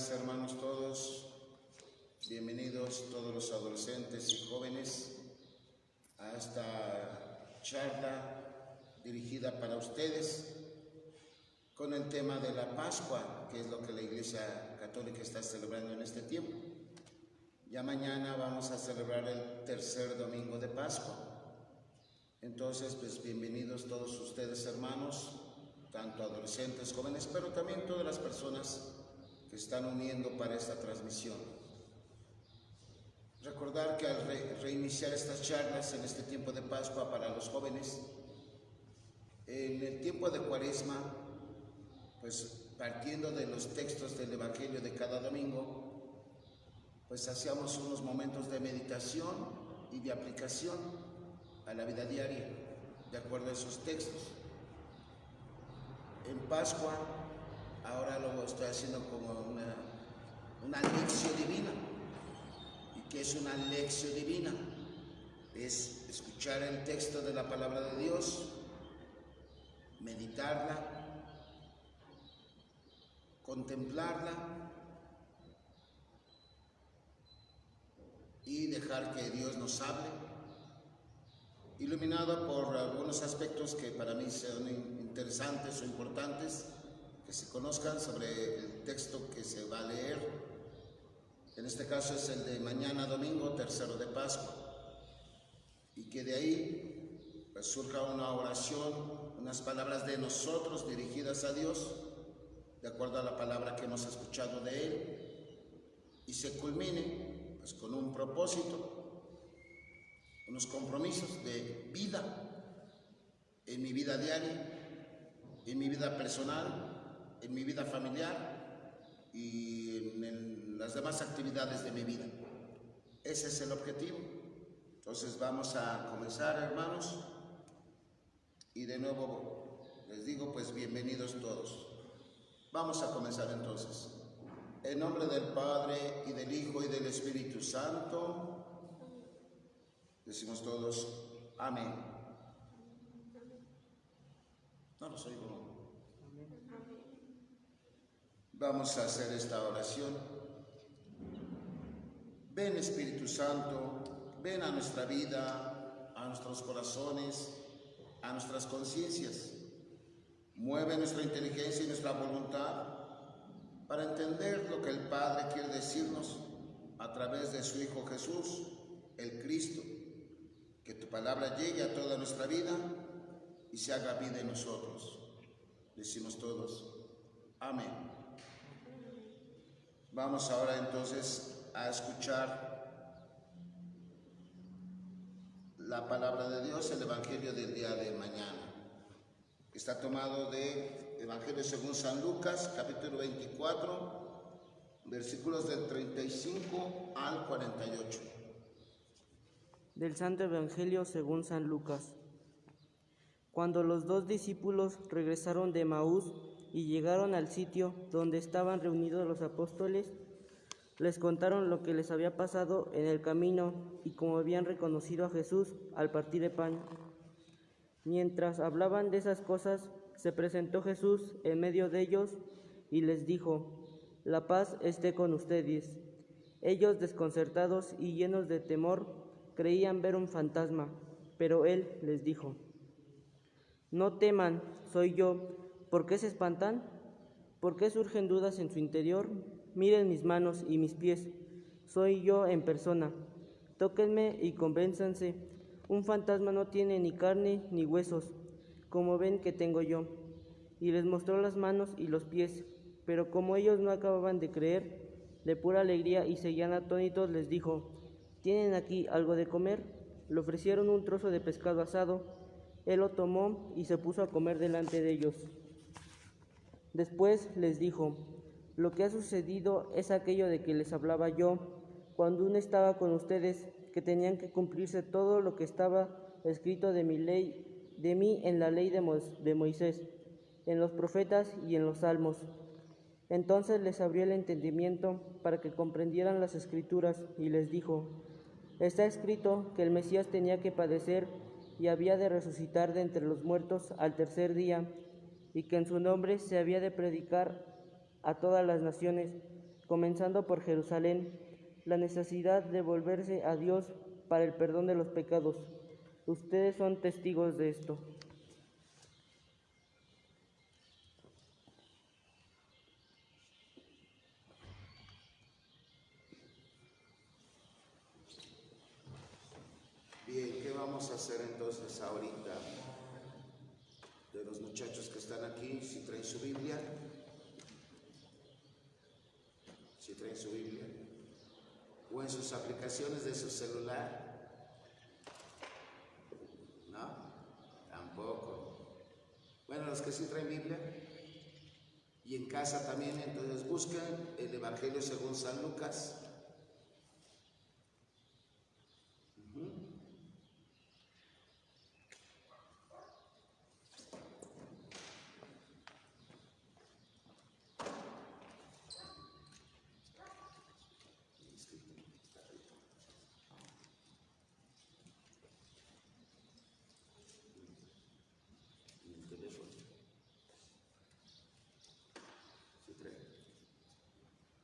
días, hermanos todos. Bienvenidos todos los adolescentes y jóvenes a esta charla dirigida para ustedes con el tema de la Pascua, que es lo que la Iglesia Católica está celebrando en este tiempo. Ya mañana vamos a celebrar el tercer domingo de Pascua. Entonces, pues bienvenidos todos ustedes, hermanos, tanto adolescentes, jóvenes, pero también todas las personas que están uniendo para esta transmisión. Recordar que al reiniciar estas charlas en este tiempo de Pascua para los jóvenes, en el tiempo de Cuaresma, pues partiendo de los textos del Evangelio de cada domingo, pues hacíamos unos momentos de meditación y de aplicación a la vida diaria, de acuerdo a esos textos. En Pascua, ahora lo estoy haciendo como una lección divina. ¿Y qué es una lección divina? Es escuchar el texto de la palabra de Dios, meditarla, contemplarla y dejar que Dios nos hable, iluminado por algunos aspectos que para mí son interesantes o importantes que se conozcan sobre el texto que se va a leer. En este caso es el de mañana domingo, tercero de Pascua, y que de ahí pues surja una oración, unas palabras de nosotros dirigidas a Dios, de acuerdo a la palabra que hemos escuchado de Él, y se culmine pues con un propósito, unos compromisos de vida, en mi vida diaria, en mi vida personal, en mi vida familiar y en las demás actividades de mi vida. Ese es el objetivo. Entonces vamos a comenzar, hermanos, y de nuevo les digo, pues bienvenidos todos. Vamos a comenzar entonces. En nombre del Padre, y del Hijo, y del Espíritu Santo, decimos todos, amén. No los oigo. Vamos a hacer esta oración. Ven, Espíritu Santo, ven a nuestra vida, a nuestros corazones, a nuestras conciencias. Mueve nuestra inteligencia y nuestra voluntad para entender lo que el Padre quiere decirnos a través de su Hijo Jesús, el Cristo. Que tu palabra llegue a toda nuestra vida y se haga vida en nosotros. Decimos todos, amén. Vamos ahora entonces a escuchar la palabra de Dios, el Evangelio del día de mañana. Está tomado de Evangelio según San Lucas, capítulo 24, versículos del 35 al 48. Del Santo Evangelio según San Lucas. Cuando los 2 discípulos regresaron de Emaús y llegaron al sitio donde estaban reunidos los apóstoles, les contaron lo que les había pasado en el camino y cómo habían reconocido a Jesús al partir el pan. Mientras hablaban de esas cosas, se presentó Jesús en medio de ellos y les dijo: «La paz esté con ustedes». Ellos, desconcertados y llenos de temor, creían ver un fantasma, pero él les dijo: «No teman, soy yo. ¿Por qué se espantan? ¿Por qué surgen dudas en su interior? Miren mis manos y mis pies. Soy yo en persona. Tóquenme y convénzanse. Un fantasma no tiene ni carne ni huesos, como ven que tengo yo». Y les mostró las manos y los pies. Pero como ellos no acababan de creer, de pura alegría y seguían atónitos, les dijo: «¿Tienen aquí algo de comer?». Le ofrecieron un trozo de pescado asado. Él lo tomó y se puso a comer delante de ellos. Después les dijo: «Lo que ha sucedido es aquello de que les hablaba yo, cuando aún estaba con ustedes, que tenían que cumplirse todo lo que estaba escrito de mí en la ley de Moisés, en los profetas y en los salmos». Entonces les abrió el entendimiento para que comprendieran las Escrituras y les dijo: «Está escrito que el Mesías tenía que padecer y había de resucitar de entre los muertos al tercer día, y que en su nombre se había de predicar a todas las naciones, comenzando por Jerusalén, la necesidad de volverse a Dios para el perdón de los pecados. Ustedes son testigos de esto. Bien, ¿qué vamos a hacer entonces ahorita? De los muchachos que están aquí, si traen su Biblia, o en sus aplicaciones de su celular, ¿no? Tampoco. Bueno, los que sí traen Biblia, y en casa también, entonces busquen el Evangelio según San Lucas.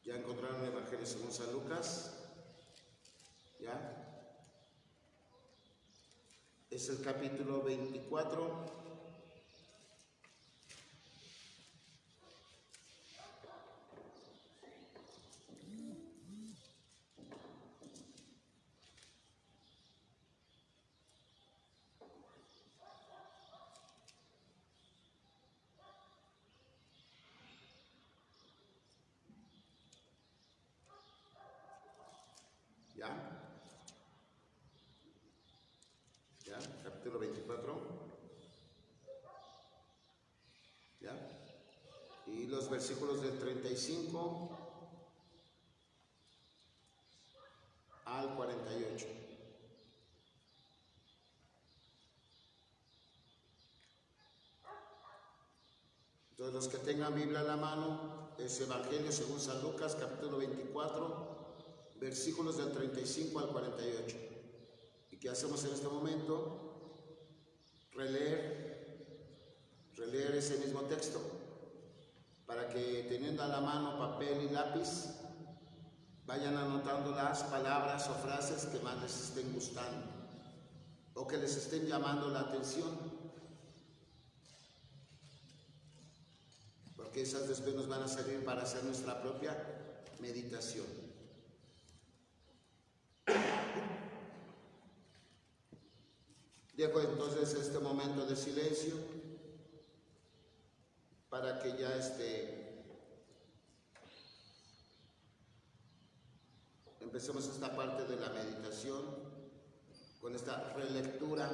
¿Ya encontraron el Evangelio según San Lucas? ¿Ya? Es el capítulo 24. ¿Ya? ¿Ya? Capítulo 24. ¿Ya? Y los versículos del 35 al 48. Entonces, los que tengan Biblia a la mano, es Evangelio según San Lucas, capítulo 24, versículos del 35 al 48. ¿Y qué hacemos en este momento? Releer ese mismo texto, para que teniendo a la mano papel y lápiz, vayan anotando las palabras o frases que más les estén gustando, o que les estén llamando la atención, porque esas después nos van a servir para hacer nuestra propia meditación. Dejo entonces este momento de silencio para que ya empecemos esta parte de la meditación con esta relectura.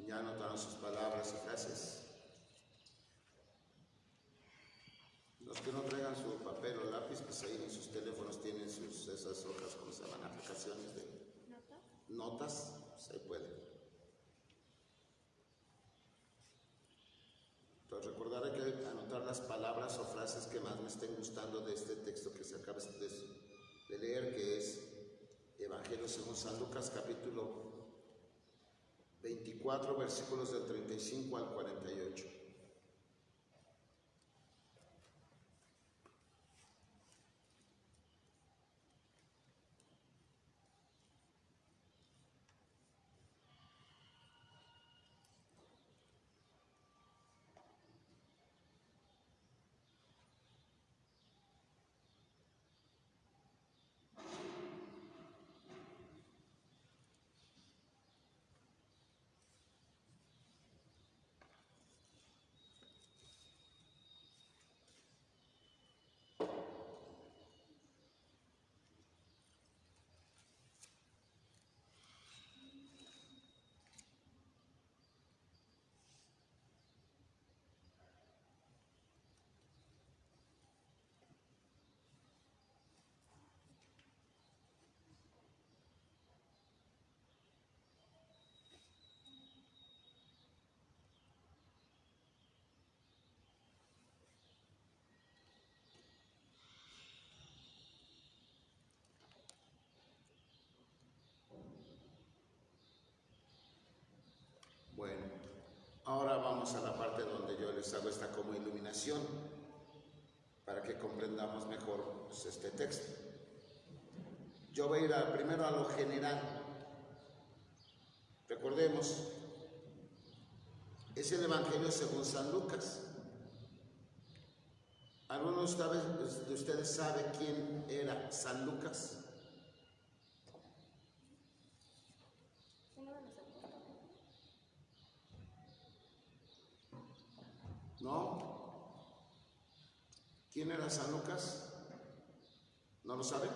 Ya anotaron sus palabras y frases. Los que no traigan su papel o lápiz, pues ahí en sus teléfonos tienen esas hojas, ¿cómo se llaman? Aplicaciones de notas, pues ahí pueden. Entonces recordaré que anotar las palabras o frases que más me estén gustando de este texto que se acaba de leer, que es Evangelio según San Lucas, capítulo 24, versículos del 35 al 48. Bueno, ahora vamos a la parte donde yo les hago esta como iluminación para que comprendamos mejor pues, este texto. Yo voy a ir primero a lo general. Recordemos, es el Evangelio según San Lucas. ¿Alguno de ustedes sabe quién era San Lucas? ¿No? ¿Quién era San Lucas? ¿No lo saben?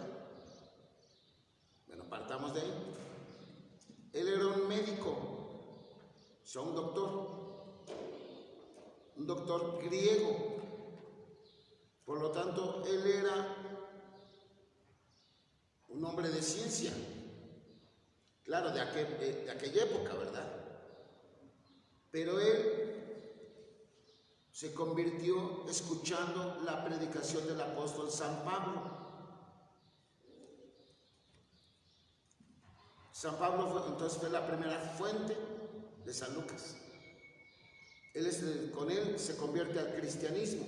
Bueno, partamos de ahí. Él era un médico, o sea, un doctor griego. Por lo tanto, él era un hombre de ciencia. Claro, de aquella época, ¿verdad? Pero él se convirtió escuchando la predicación del apóstol San Pablo. San Pablo entonces fue la primera fuente de San Lucas. Con él se convierte al cristianismo.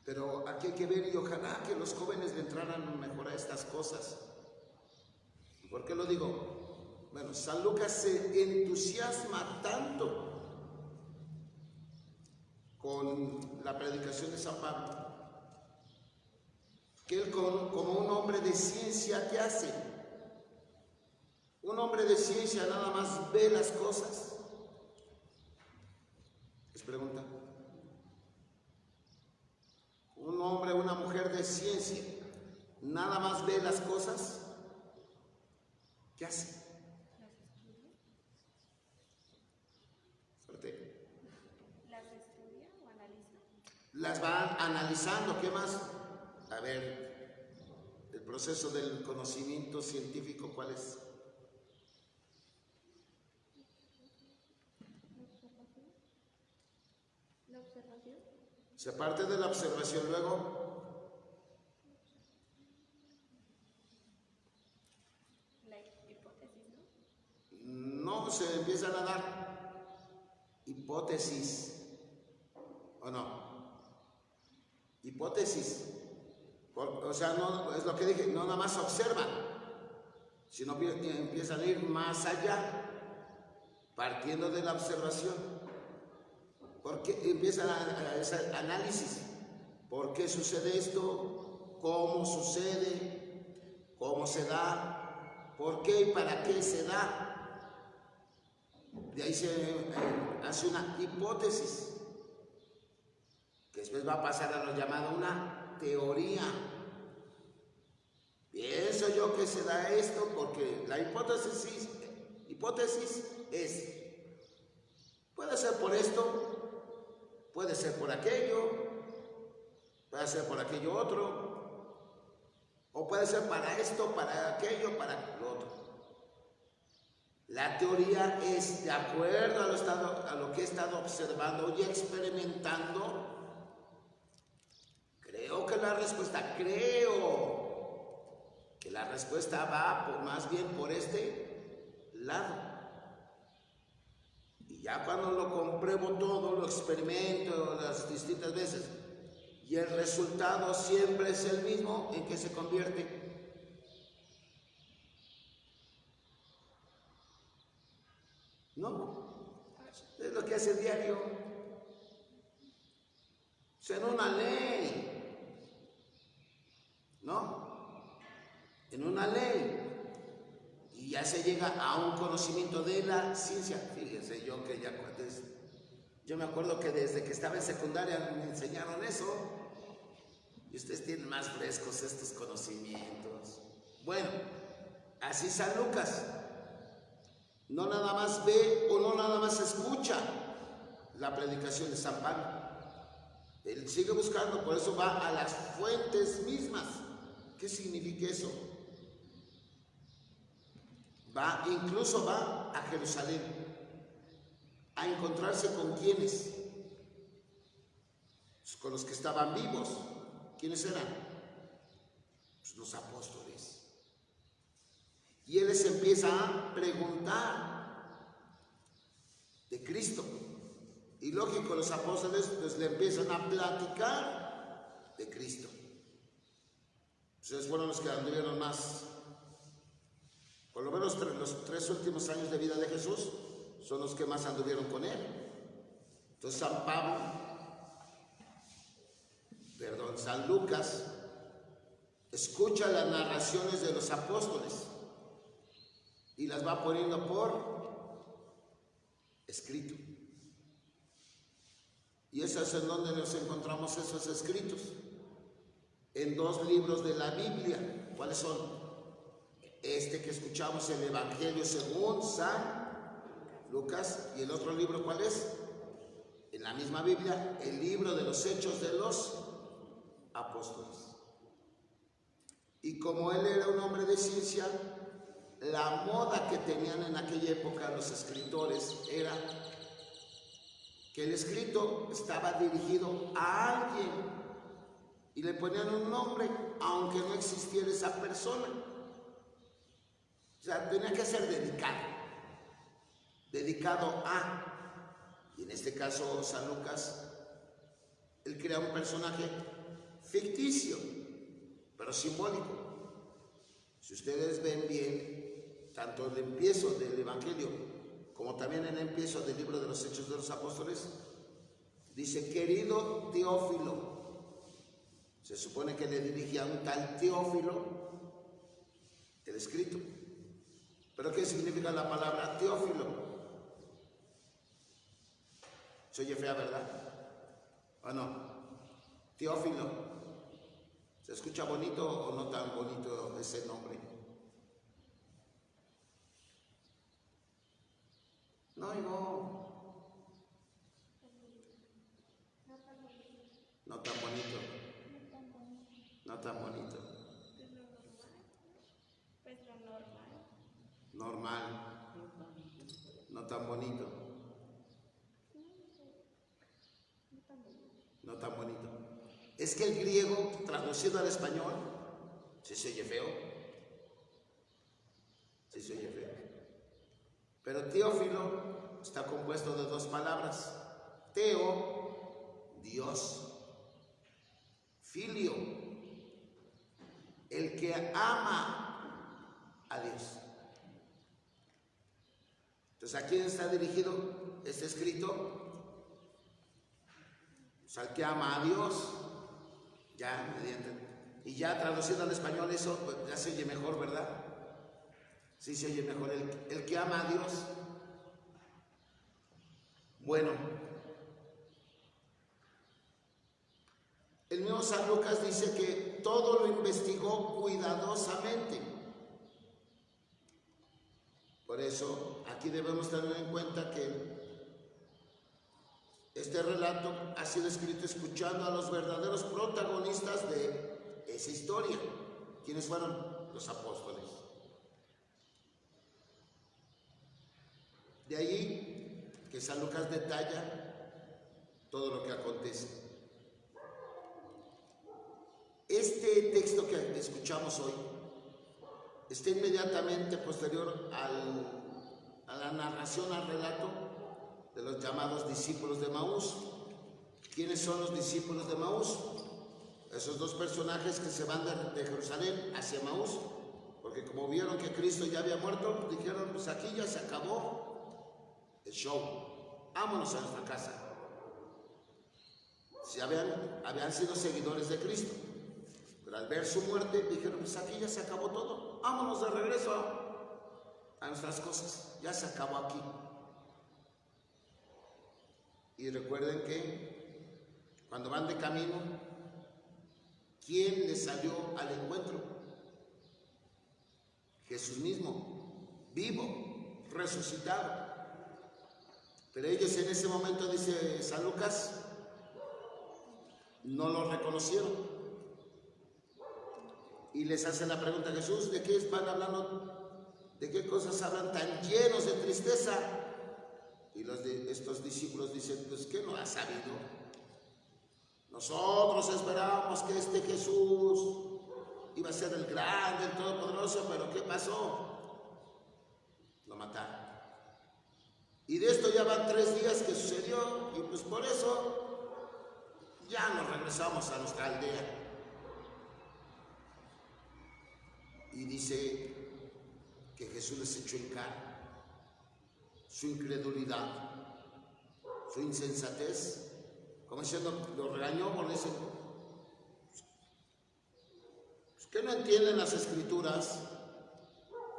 Pero aquí hay que ver, y ojalá que los jóvenes le entraran mejor a estas cosas. ¿Por qué lo digo? Bueno, San Lucas se entusiasma tanto con la predicación de San Pablo, que él como un hombre de ciencia, ¿qué hace? Un hombre de ciencia nada más ve las cosas. ¿Les pregunta? Un hombre o una mujer de ciencia nada más ve las cosas. ¿Qué hace? Suerte. ¿Las estudia o analiza? Las va analizando. ¿Qué más? A ver, el proceso del conocimiento científico, ¿cuál es? ¿La observación? Se parte de la observación, luego La hipótesis, ¿no? no, se empiezan a dar hipótesis, ¿o no? Hipótesis. O sea, no es lo que dije, no nada más observan, sino empiezan a ir más allá, partiendo de la observación. Porque empiezan a hacer análisis. ¿Por qué sucede esto? ¿Cómo sucede? ¿Cómo se da? ¿Por qué y para qué se da? De ahí se hace una hipótesis, que después va a pasar a lo llamado una teoría. Pienso yo que se da esto porque la hipótesis Hipótesis es, puede ser por esto, puede ser por aquello, puede ser por aquello otro, o puede ser para esto, para aquello, para lo otro. La teoría es de acuerdo a lo que he estado observando y experimentando. Creo que la respuesta va más bien por este lado. Y ya cuando lo compruebo todo, lo experimento las distintas veces, y el resultado siempre es el mismo, ¿en qué se convierte? No, es lo que hace el diario. O sea, en una ley, ¿no? En una ley. Y ya se llega a un conocimiento de la ciencia. Fíjense, yo me acuerdo que desde que estaba en secundaria me enseñaron eso. Y ustedes tienen más frescos estos conocimientos. Bueno, así San Lucas. No nada más ve o no nada más escucha la predicación de San Pablo. Él sigue buscando, por eso va a las fuentes mismas. ¿Qué significa eso? Incluso va a Jerusalén a encontrarse con quienes, pues con los que estaban vivos. ¿Quiénes eran? Pues los apóstoles. Y él les empieza a preguntar de Cristo. Y lógico, los apóstoles pues le empiezan a platicar de Cristo. Ustedes fueron los que anduvieron más, por lo menos los 3 últimos años de vida de Jesús, son los que más anduvieron con él. Entonces San Lucas escucha las narraciones de los apóstoles y las va poniendo por escrito. Y eso es en donde nos encontramos esos escritos. En 2 libros de la Biblia. ¿Cuáles son? Este que escuchamos, el Evangelio según San Lucas. ¿Y el otro libro cuál es? En la misma Biblia, el libro de los Hechos de los Apóstoles. Y como él era un hombre de ciencia, la moda que tenían en aquella época los escritores era que el escrito estaba dirigido a alguien y le ponían un nombre, aunque no existiera esa persona. O sea, tenía que ser dedicado a. Y en este caso, San Lucas, él crea un personaje ficticio, pero simbólico. Si ustedes ven bien, tanto el empiezo del Evangelio como también el empiezo del libro de los Hechos de los Apóstoles, dice: querido Teófilo. Se supone que le dirigía a un tal Teófilo el escrito. ¿Pero qué significa la palabra Teófilo? Se oye fea, ¿verdad? ¿O no? Teófilo. ¿Se escucha bonito o no tan bonito ese nombre? No. No tan bonito. No tan bonito. Pues lo normal. Normal. No tan bonito. No tan bonito. Es que el griego, traducido al español, sí se oye feo. Sí se oye feo. Pero Teófilo está compuesto de 2 palabras. Teo, Dios. Filio, el que ama a Dios. Entonces, ¿a quién está dirigido este escrito? Pues al que ama a Dios. Ya, y ya traducido al español eso pues, ya se oye mejor, ¿verdad? Sí se oye mejor, el que ama a Dios. Bueno, el mismo San Lucas dice que todo lo investigó cuidadosamente. Por Por eso aquí debemos tener en cuenta que este relato ha sido escrito escuchando a los verdaderos protagonistas de esa historia. ¿Quiénes fueron? Los apóstoles. De allí que San Lucas detalla todo lo que acontece. Este texto que escuchamos hoy está inmediatamente posterior a la narración, al relato de los llamados discípulos de Maús. ¿Quiénes son los discípulos de Maús? Esos dos personajes que se van de Jerusalén hacia Maús, porque como vieron que Cristo ya había muerto, dijeron, pues aquí ya se acabó el show, vámonos a nuestra casa. Si habían sido seguidores de Cristo, pero al ver su muerte dijeron, pues aquí ya se acabó todo, vámonos de regreso a nuestras cosas, ya se acabó aquí. Y recuerden que cuando van de camino, ¿quién les salió al encuentro? Jesús mismo, vivo, resucitado. Pero ellos en ese momento, dice San Lucas, no lo reconocieron. Y les hace la pregunta a Jesús, ¿de qué van hablando? ¿De qué cosas hablan tan llenos de tristeza? Y estos discípulos dicen, pues ¿qué no has sabido? Nosotros esperábamos que este Jesús iba a ser el grande, el todopoderoso, pero ¿qué pasó? Lo mataron. Y de esto ya van 3 días que sucedió, y pues por eso ya nos regresamos a nuestra aldea. Y dice que Jesús les echó en cara su incredulidad, su insensatez, como diciendo, lo regañó por decir, ¿qué no entienden las Escrituras?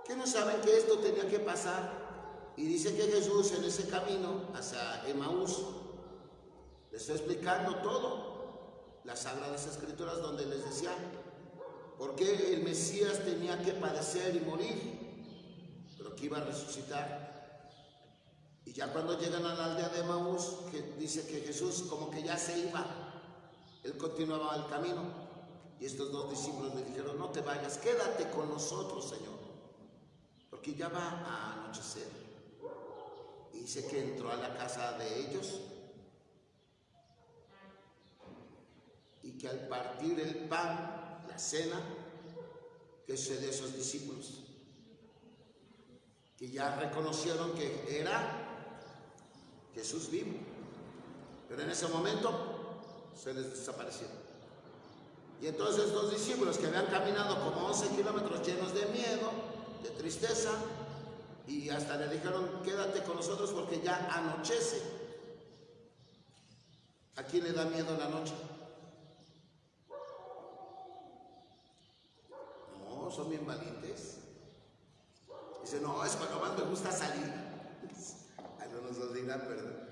¿Qué no saben que esto tenía que pasar? Y dice que Jesús en ese camino hacia Emaús les está explicando todo, las Sagradas Escrituras, donde les decía por qué el Mesías tenía que padecer y morir, pero que iba a resucitar. Y ya cuando llegan a la aldea de Emaús, dice que Jesús como que ya se iba, él continuaba el camino, y estos 2 discípulos le dijeron, no te vayas, quédate con nosotros, Señor, porque ya va a anochecer. Y dice que entró a la casa de ellos y que al partir el pan, la cena, ¿qué sucedió a esos discípulos? Que ya reconocieron que era Jesús vivo, pero en ese momento se les desapareció. Y entonces 2 discípulos que habían caminado como 11 kilómetros llenos de miedo, de tristeza, y hasta le dijeron, quédate con nosotros porque ya anochece. ¿A quién le da miedo en la noche? No, son bien valientes. Dice, no, es cuando más me gusta salir. Ay, no nos lo dirán, ¿verdad?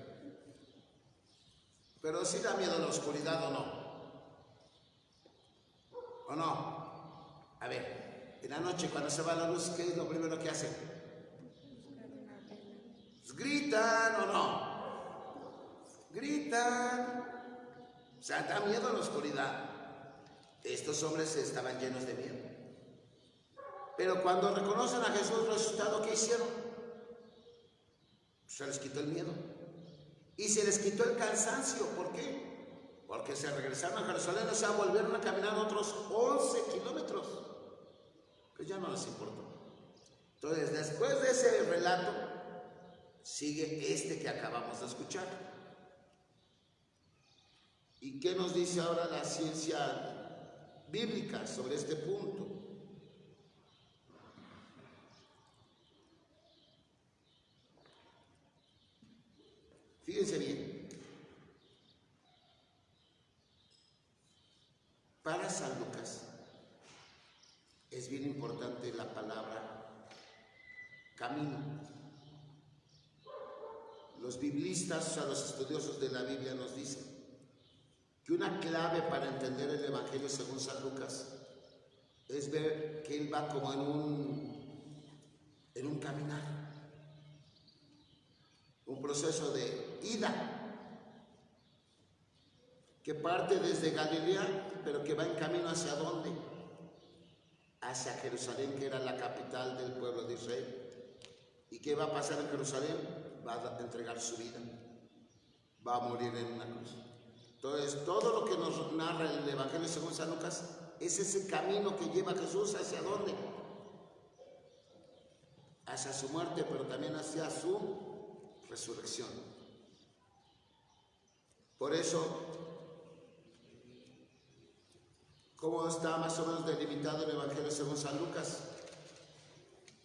Pero sí da miedo la oscuridad, ¿o no? ¿O no? A ver, en la noche cuando se va la luz, ¿qué es lo primero que hacen? Pues gritan, ¿o no? Gritan. O sea, da miedo la oscuridad. Estos hombres estaban llenos de miedo. Pero cuando reconocen a Jesús resucitado, ¿qué hicieron? Se les quitó el miedo. Y se les quitó el cansancio. ¿Por qué? Porque se regresaron a Jerusalén, o sea, volvieron a caminar otros 11 kilómetros. Que ya no les importó. Entonces, después de ese relato, sigue este que acabamos de escuchar. ¿Y qué nos dice ahora la ciencia bíblica sobre este punto? Fíjense bien. Para San Lucas es bien importante la palabra camino. Los biblistas, o sea, los estudiosos de la Biblia nos dicen que una clave para entender el Evangelio según San Lucas es ver que él va como en un caminar. proceso de ida, que parte desde Galilea, pero que va en camino hacia dónde? Hacia Jerusalén, que era la capital del pueblo de Israel. ¿Y qué va a pasar en Jerusalén? Va a entregar su vida, va a morir en una cruz. Entonces, todo lo que nos narra el Evangelio según San Lucas es ese camino que lleva a Jesús hacia dónde? Hacia su muerte, pero también hacia su resurrección. Por eso, ¿cómo está más o menos delimitado el Evangelio según San Lucas?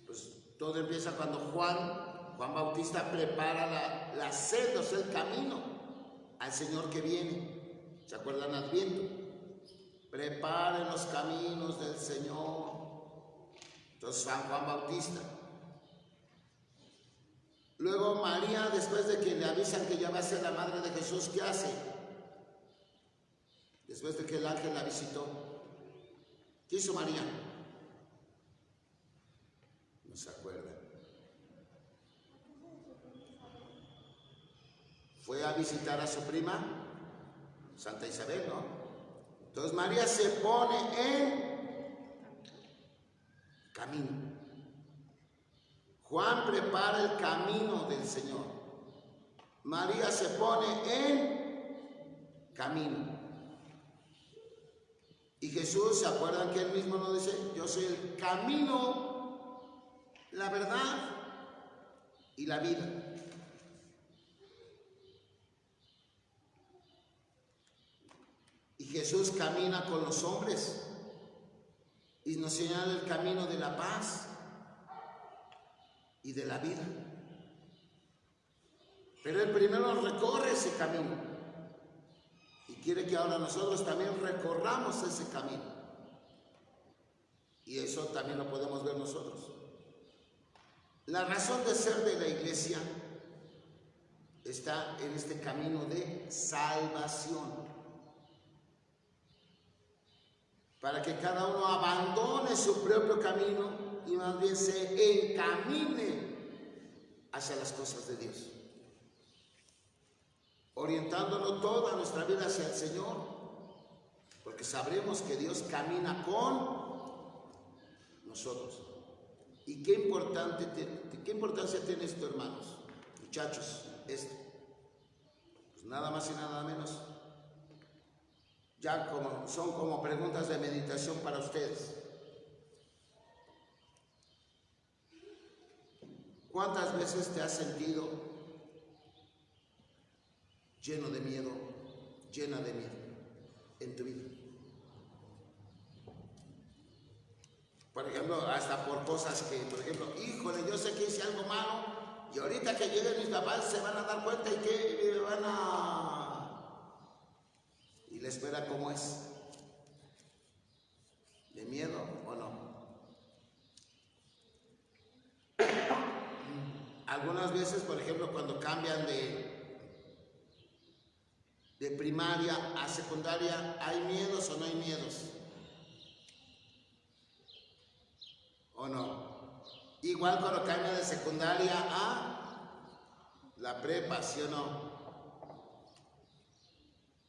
Pues todo empieza cuando Juan Bautista prepara la senda, o sea, el camino al Señor que viene. ¿Se acuerdan? Adviento. Preparen los caminos del Señor. Entonces, San Juan Bautista. Luego María, después de que le avisan que ya va a ser la madre de Jesús, ¿qué hace? Después de que el ángel la visitó, ¿qué hizo María? No se acuerda. Fue a visitar a su prima, Santa Isabel, ¿no? Entonces María se pone en camino. Juan prepara el camino del Señor. María se pone en camino. Y Jesús, ¿se acuerdan que él mismo nos dice? Yo soy el camino, la verdad y la vida. Y Jesús camina con los hombres y nos señala el camino de la paz y de la vida. Pero Él primero recorre ese camino y quiere que ahora nosotros también recorramos ese camino. Y eso también lo podemos ver nosotros. La razón de ser de la iglesia está en este camino de salvación. Para que cada uno abandone su propio camino y más bien se encamine hacia las cosas de Dios, orientándolo toda nuestra vida hacia el Señor, porque sabremos que Dios camina con nosotros. ¿Y qué importancia tiene esto, hermanos, muchachos? Pues nada más y nada menos. Ya son como preguntas de meditación para ustedes. ¿Cuántas veces te has sentido lleno de miedo, llena de miedo en tu vida? Por ejemplo, hasta por cosas que, por ejemplo, híjole, yo sé que hice algo malo y ahorita que lleguen mis papás se van a dar cuenta y que van a... ¿Y la espera cómo es? ¿De miedo o no? Algunas veces, por ejemplo, cuando cambian de primaria a secundaria, ¿hay miedos o no hay miedos? ¿O no? Igual cuando cambia de secundaria a la prepa, ¿sí o no?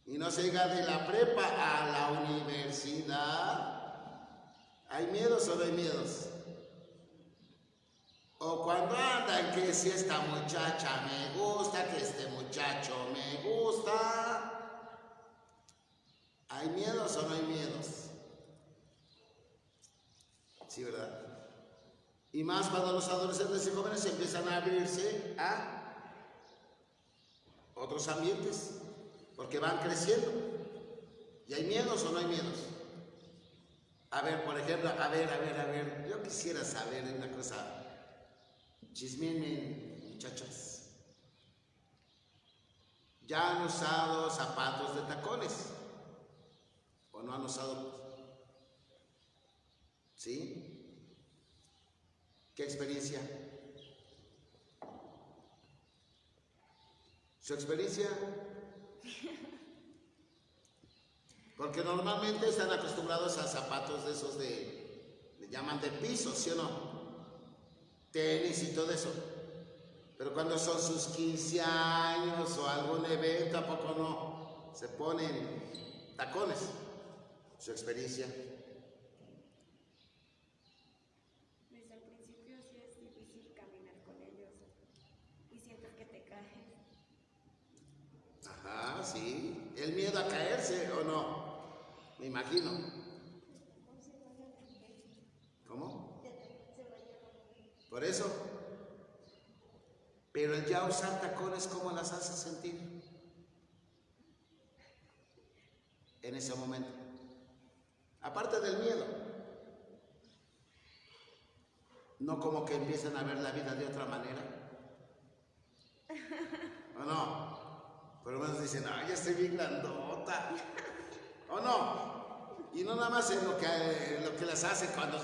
Y no se llega de la prepa a la universidad. ¿Hay miedos o no hay miedos? O cuando andan que si esta muchacha me gusta, que este muchacho me gusta. ¿Hay miedos o no hay miedos? Sí, ¿verdad? Y más cuando los adolescentes y jóvenes empiezan a abrirse a otros ambientes, porque van creciendo. ¿Y hay miedos o no hay miedos? A ver, por ejemplo, a ver, yo quisiera saber una cosa. Chismen, muchachas. ¿Ya han usado zapatos de tacones? ¿O no han usado? ¿Sí? ¿Qué experiencia? ¿Su experiencia? Porque normalmente están acostumbrados a zapatos de esos le llaman de piso, ¿sí o no? Tenis y todo eso. Pero cuando son sus 15 años o algún evento, ¿a poco no? Se ponen tacones. Su experiencia. Desde el principio sí es difícil caminar con ellos y sientes que te caes. Ajá, sí. El miedo a caerse, ¿o no? Me imagino. ¿Cómo? Por eso. Pero el ya usar tacones, ¿cómo las hace sentir? En ese momento. Aparte del miedo. No como que empiezan a ver la vida de otra manera. ¿O no? Por lo menos dicen, ay, ya estoy bien grandota. ¿O no? Y no nada más en lo que las hace cuando...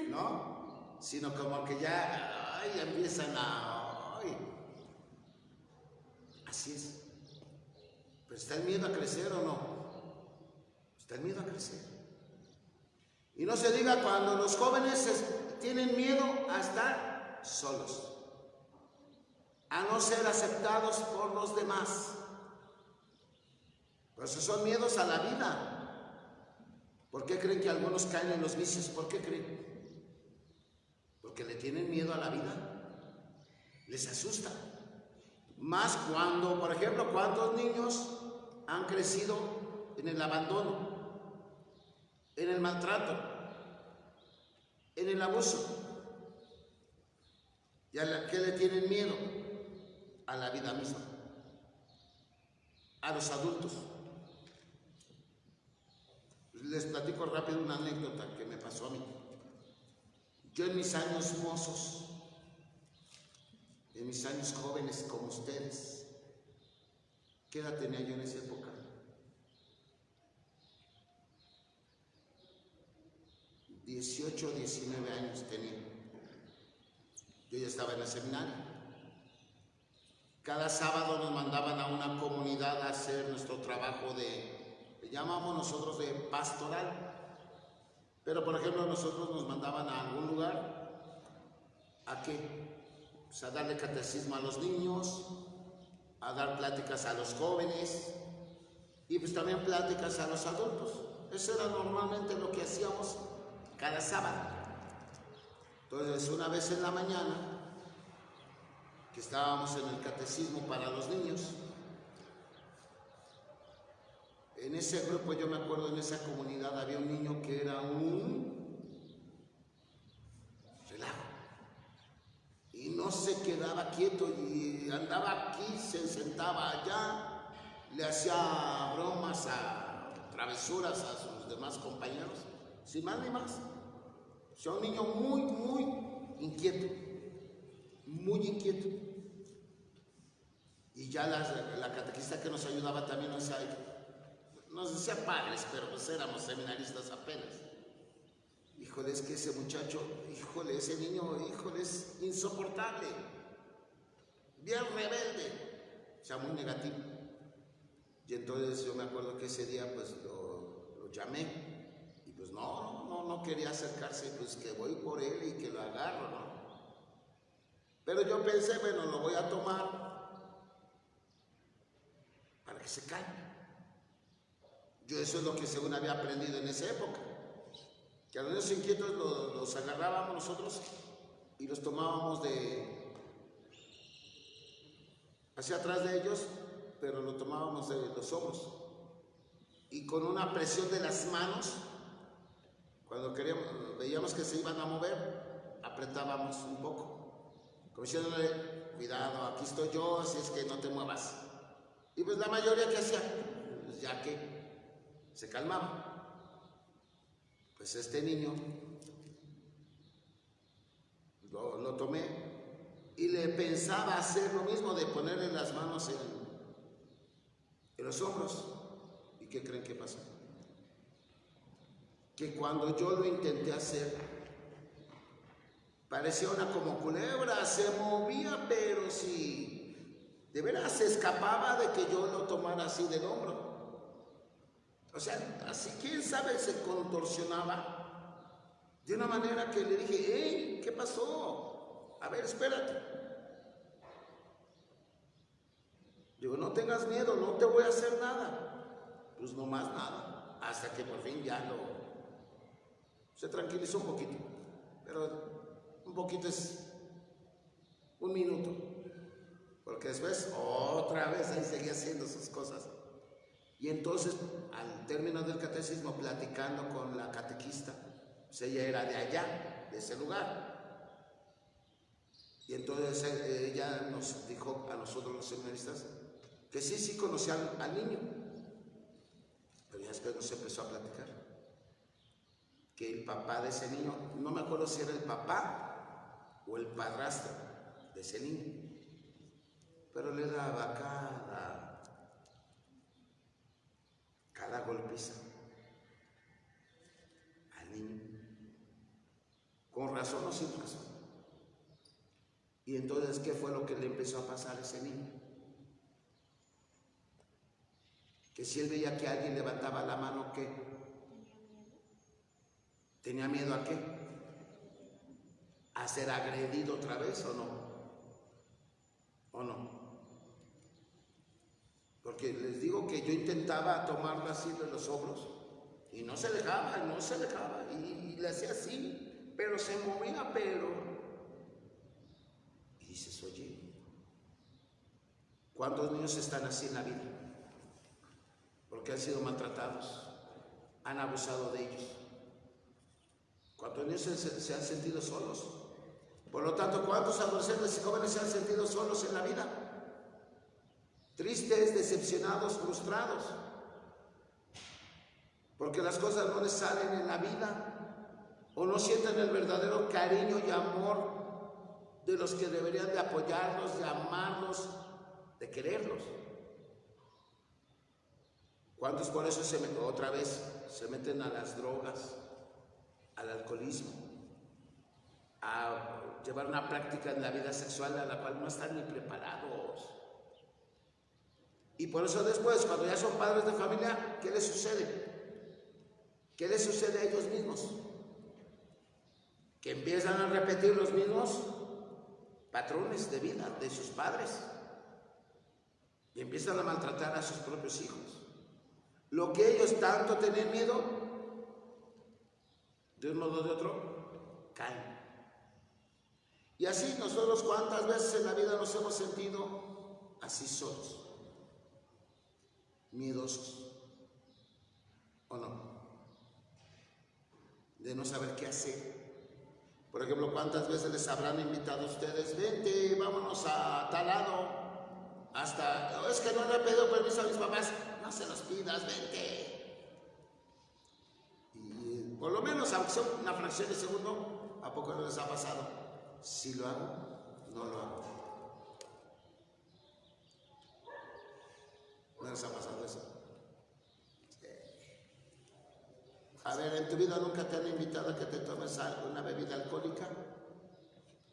¿No? Sino como que ya, ay, empiezan a... Ay. Así es. Pero ¿está el miedo a crecer o no? Está el miedo a crecer. Y no se diga cuando los jóvenes tienen miedo a estar solos, a no ser aceptados por los demás. Por eso son miedos a la vida. ¿Por qué creen que algunos caen en los vicios? ¿Por qué creen? Porque le tienen miedo a la vida. Les asusta. Más cuando, por ejemplo, ¿cuántos niños han crecido en el abandono, en el maltrato, en el abuso? ¿Y a qué le tienen miedo? A la vida misma, a los adultos. Les platico rápido una anécdota que me pasó a mí. Yo en mis años mozos, en mis años jóvenes como ustedes, ¿qué edad tenía yo en esa época? 18 o 19 años tenía. Yo ya estaba en el seminario. Cada sábado nos mandaban a una comunidad a hacer nuestro trabajo le llamamos nosotros de pastoral. Pero por ejemplo nosotros nos mandaban a algún lugar. ¿A qué? Pues a darle catecismo a los niños, a dar pláticas a los jóvenes y pues también pláticas a los adultos. Eso era normalmente lo que hacíamos cada sábado. Entonces, una vez en la mañana, que estábamos en el catecismo para los niños, en ese grupo, yo me acuerdo, en esa comunidad había un niño que era un relajo. Y no se quedaba quieto y andaba aquí, se sentaba allá, le hacía bromas, travesuras a sus demás compañeros, sin más ni más. O sea, un niño muy, muy inquieto, muy inquieto. Y ya la catequista que nos ayudaba también nos decía padres, pero pues éramos seminaristas apenas. Híjole, es que ese muchacho, híjole, ese niño, híjole, es insoportable, bien rebelde, o sea, muy negativo. Y entonces yo me acuerdo que ese día pues lo llamé. Pues no quería acercarse, pues que voy por él y que lo agarro, ¿no? Pero yo pensé, bueno, lo voy a tomar para que se calme. Yo eso es lo que según había aprendido en esa época, que a los niños inquietos los agarrábamos nosotros y los tomábamos hacia atrás de ellos, pero lo tomábamos de los hombros y con una presión de las manos. Cuando veíamos que se iban a mover, apretábamos un poco, como diciéndole, cuidado, aquí estoy yo, así es que no te muevas. Y pues la mayoría que hacía, pues ya que se calmaba. Pues este niño lo tomé y le pensaba hacer lo mismo, de ponerle las manos en los hombros. ¿Y qué creen que pasó? Que cuando yo lo intenté hacer, parecía una como culebra, se movía, pero sí, de veras se escapaba de que yo lo tomara así del hombro. O sea, así, quién sabe, se contorsionaba de una manera que le dije, hey, ¿qué pasó? a ver, espérate. Digo, no tengas miedo, no te voy a hacer nada. Pues no más nada, hasta que por fin ya se tranquilizó un poquito, pero un poquito es un minuto, porque después otra vez ahí seguía haciendo sus cosas. Y entonces, al término del catecismo, platicando con la catequista, pues ella era de allá, de ese lugar. Y entonces ella nos dijo a nosotros los seminaristas que sí conocía al niño. Pero ya después nos empezó a platicar que el papá de ese niño, no me acuerdo si era el papá o el padrastro de ese niño, pero le daba cada golpiza al niño, con razón o sin razón. Y entonces, ¿qué fue lo que le empezó a pasar a ese niño? Que si él veía que alguien levantaba la mano, ¿qué? ¿Tenía miedo a qué? ¿A ser agredido otra vez o no? ¿O no? Porque les digo que yo intentaba tomarla así de los hombros y no se dejaba, y le hacía así, pero se movía, Y dices, oye, ¿cuántos niños están así en la vida? Porque han sido maltratados, han abusado de ellos. ¿Cuántos niños se han sentido solos? Por lo tanto, ¿cuántos adolescentes y jóvenes se han sentido solos en la vida? Tristes, decepcionados, frustrados, porque las cosas no les salen en la vida, o no sienten el verdadero cariño y amor de los que deberían de apoyarlos, de amarlos, de quererlos. ¿Cuántos por eso otra vez se meten a las drogas, al alcoholismo, a llevar una práctica en la vida sexual a la cual no están ni preparados? Y por eso después, cuando ya son padres de familia, ¿qué les sucede? ¿Qué les sucede a ellos mismos? Que empiezan a repetir los mismos patrones de vida de sus padres y empiezan a maltratar a sus propios hijos. Lo que ellos tanto tenían miedo, de un modo o de otro, caen. Y así nosotros, ¿cuántas veces en la vida nos hemos sentido así solos? Miedosos, ¿o no? De no saber qué hacer. Por ejemplo, ¿cuántas veces les habrán invitado a ustedes? Vente, vámonos a tal lado. Hasta, es que no le he pedido permiso a mis papás. No se los pidas, vente. Y por lo menos, aunque sea una fracción de segundo, ¿a poco no les ha pasado? Si lo hago, no lo hago. ¿No les ha pasado eso? A ver, ¿en tu vida nunca te han invitado a que te tomes una bebida alcohólica?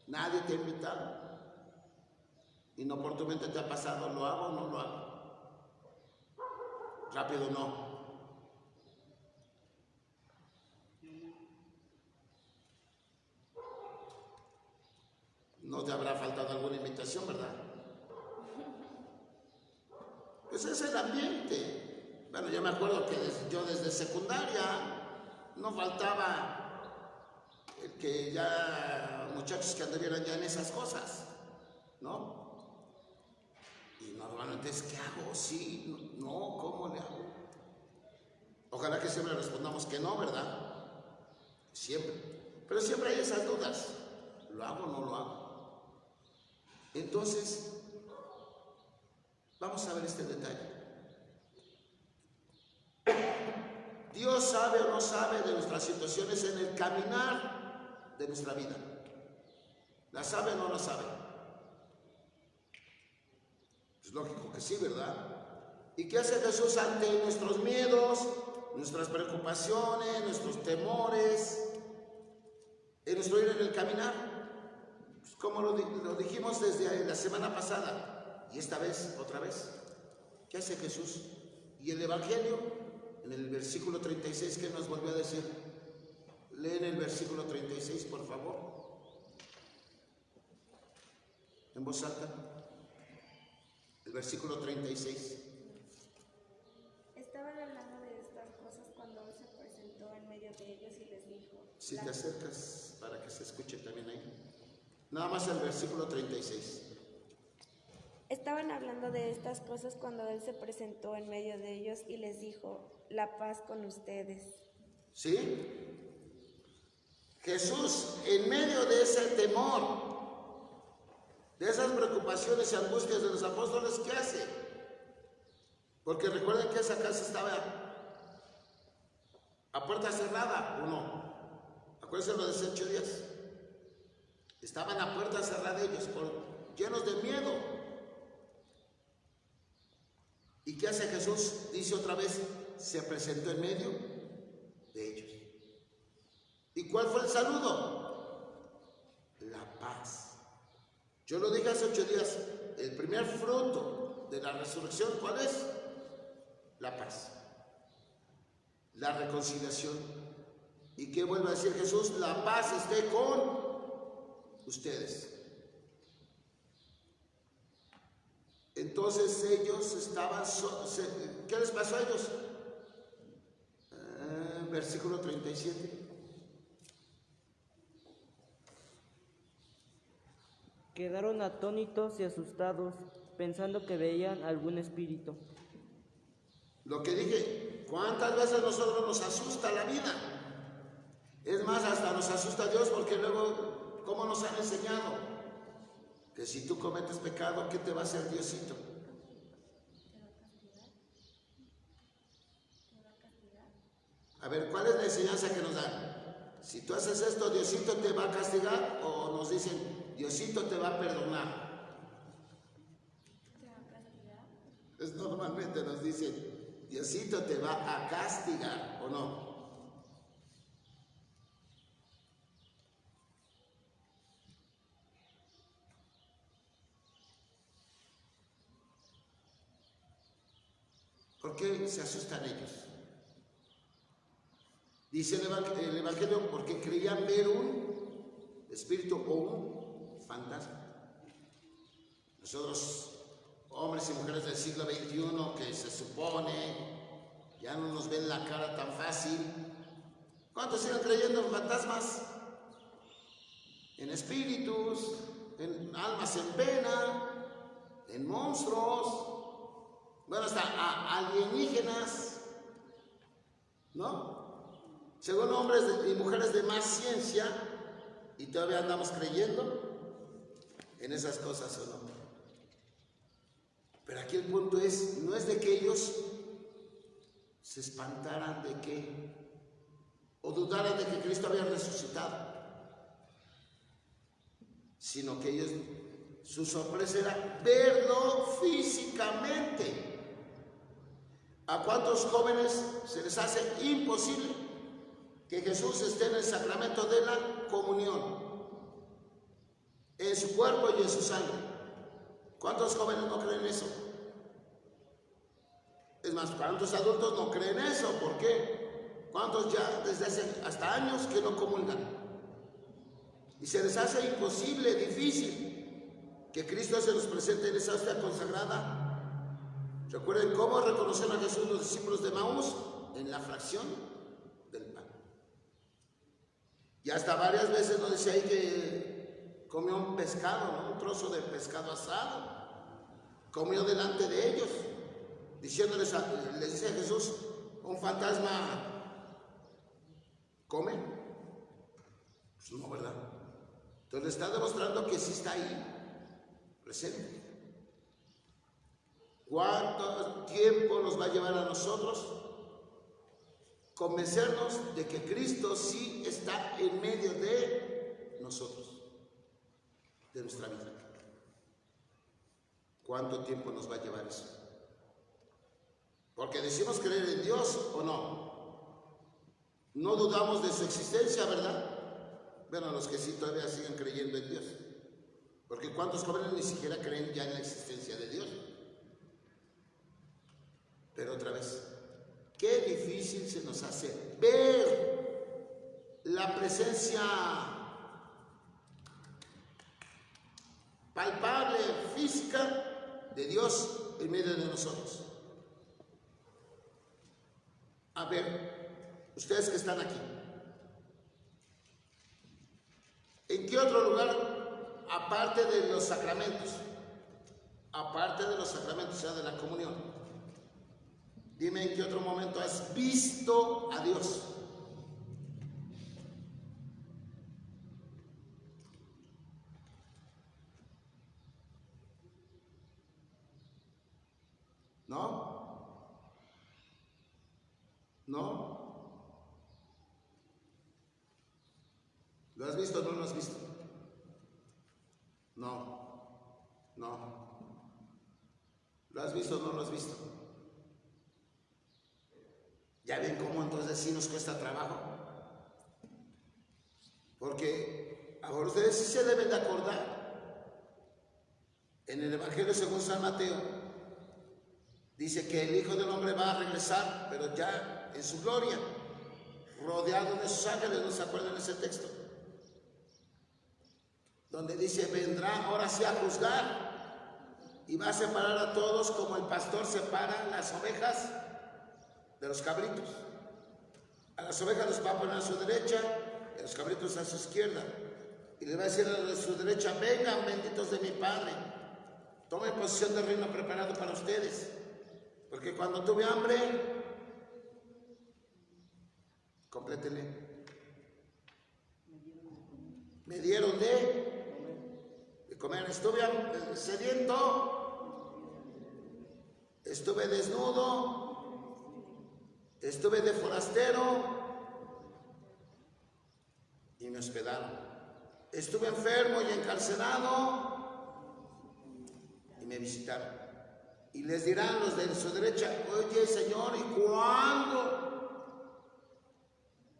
¿Nadie te ha invitado? Inoportunamente te ha pasado, ¿lo hago o no lo hago? Rápido no. No te habrá faltado alguna invitación, ¿verdad? Pues es el ambiente. Bueno, yo me acuerdo que yo desde secundaria no faltaba el que ya muchachos que anduvieran ya en esas cosas, ¿no? Y normalmente es, ¿qué hago? Sí, no, ¿cómo le hago? Ojalá que siempre respondamos que no, ¿verdad? Siempre. Pero siempre hay esas dudas. ¿Lo hago o no lo hago? Entonces, vamos a ver este detalle. Dios sabe o no sabe de nuestras situaciones en el caminar de nuestra vida. ¿La sabe o no la sabe? Es lógico que sí, ¿verdad? ¿Y qué hace Jesús ante nuestros miedos, nuestras preocupaciones, nuestros temores, en nuestro ir en el caminar? Pues como lo dijimos desde la semana pasada, y esta vez, otra vez. ¿Qué hace Jesús? Y el Evangelio, en el versículo 36, ¿qué nos volvió a decir? Leen el versículo 36, por favor. en voz alta. El versículo 36. Estaban hablando de estas cosas cuando él se presentó en medio de ellos y les dijo. Si te acercas para que se escuche también ahí. Nada más el versículo 36. Estaban hablando de estas cosas cuando él se presentó en medio de ellos y les dijo, la paz con ustedes. ¿Sí? Jesús, en medio de ese temor, de esas preocupaciones y angustias de los apóstoles, ¿qué hace? Porque recuerden que esa casa estaba a puerta cerrada, ¿o no? Acuérdense lo de hace 8 días. Estaban a puerta cerrada ellos, llenos de miedo. ¿Y qué hace Jesús? Dice otra vez, se presentó en medio de ellos. ¿Y cuál fue el saludo? La paz. Yo lo dije hace 8 días, el primer fruto de la resurrección, ¿cuál es? La paz. La reconciliación. ¿Y qué vuelve a decir Jesús? La paz esté con ustedes. Entonces ellos estaban, ¿qué les pasó a ellos? Versículo 37. Quedaron atónitos y asustados, pensando que veían algún espíritu. Lo que dije, ¿cuántas veces nosotros nos asusta la vida? Es más, hasta nos asusta Dios, porque luego, ¿cómo nos han enseñado? Que si tú cometes pecado, ¿qué te va a hacer Diosito? A ver, ¿cuál es la enseñanza que nos dan? Si tú haces esto, Diosito te va a castigar, o nos dicen, Diosito te va a perdonar. ¿Te va a castigar? Pues normalmente nos dicen, Diosito te va a castigar, ¿o no? ¿Por qué se asustan ellos? Dice el Evangelio, porque creían ver un espíritu o un fantasma. Nosotros, hombres y mujeres del siglo XXI, que se supone ya no nos ven la cara tan fácil, ¿cuántos siguen creyendo en fantasmas? En espíritus, en almas en pena, en monstruos, bueno, hasta alienígenas, ¿no? Según hombres y mujeres de más ciencia, y todavía andamos creyendo en esas cosas, ¿o no? Pero aquí el punto es, no es de que ellos se espantaran de que, o dudaran de que Cristo había resucitado, sino que ellos, su sorpresa era verlo físicamente. ¿A cuántos jóvenes se les hace imposible que Jesús esté en el sacramento de la comunión, en su cuerpo y en su sangre? ¿Cuántos jóvenes no creen eso? Es más, ¿cuántos adultos no creen eso? ¿Por qué? ¿Cuántos ya desde hace hasta años que no comulgan? Y se les hace imposible, difícil, que Cristo se nos presente en esa hostia consagrada. Recuerden cómo reconocieron a Jesús los discípulos de Maús en la fracción del pan. Y hasta varias veces nos decía ahí que comió un pescado, ¿no? Un trozo de pescado asado. Comió delante de ellos, diciéndoles, les dice a Jesús, un fantasma come. Pues no, ¿verdad? Entonces le está demostrando que sí está ahí, presente. ¿Cuánto tiempo nos va a llevar a nosotros convencernos de que Cristo sí está en medio de nosotros, de nuestra vida? ¿Cuánto tiempo nos va a llevar eso? Porque decimos creer en Dios, ¿o no? No dudamos de su existencia, ¿verdad? Bueno, los que sí todavía siguen creyendo en Dios. Porque ¿cuántos jóvenes ni siquiera creen ya en la existencia de Dios? Pero otra vez, qué difícil se nos hace ver la presencia palpable, física de Dios en medio de nosotros. A ver, ustedes que están aquí, ¿en qué otro lugar, aparte de los sacramentos, o sea, de la comunión, dime en qué otro momento has visto a Dios? ¿No? ¿No? ¿Lo has visto o no lo has visto? No. No. ¿Lo has visto o no lo has visto? ¿Ya ven cómo entonces sí nos cuesta trabajo? Porque ahora ustedes sí se deben de acordar. En el Evangelio según San Mateo dice que el Hijo del Hombre va a regresar, pero ya en su gloria, rodeado de sus ángeles. ¿No se acuerdan de ese texto? Donde dice, vendrá ahora sí a juzgar y va a separar a todos como el pastor separa las ovejas de los cabritos. A las ovejas los va a poner a su derecha y a los cabritos a su izquierda. Y les va a decir a los de su derecha, vengan benditos de mi Padre, tomen posesión del reino preparado para ustedes. Porque cuando tuve hambre, complétenle, me dieron de comer. Estuve sediento, estuve desnudo, estuve de forastero y me hospedaron. Estuve enfermo y encarcelado y me visitaron. Y les dirán los de su derecha, oye Señor, ¿y cuándo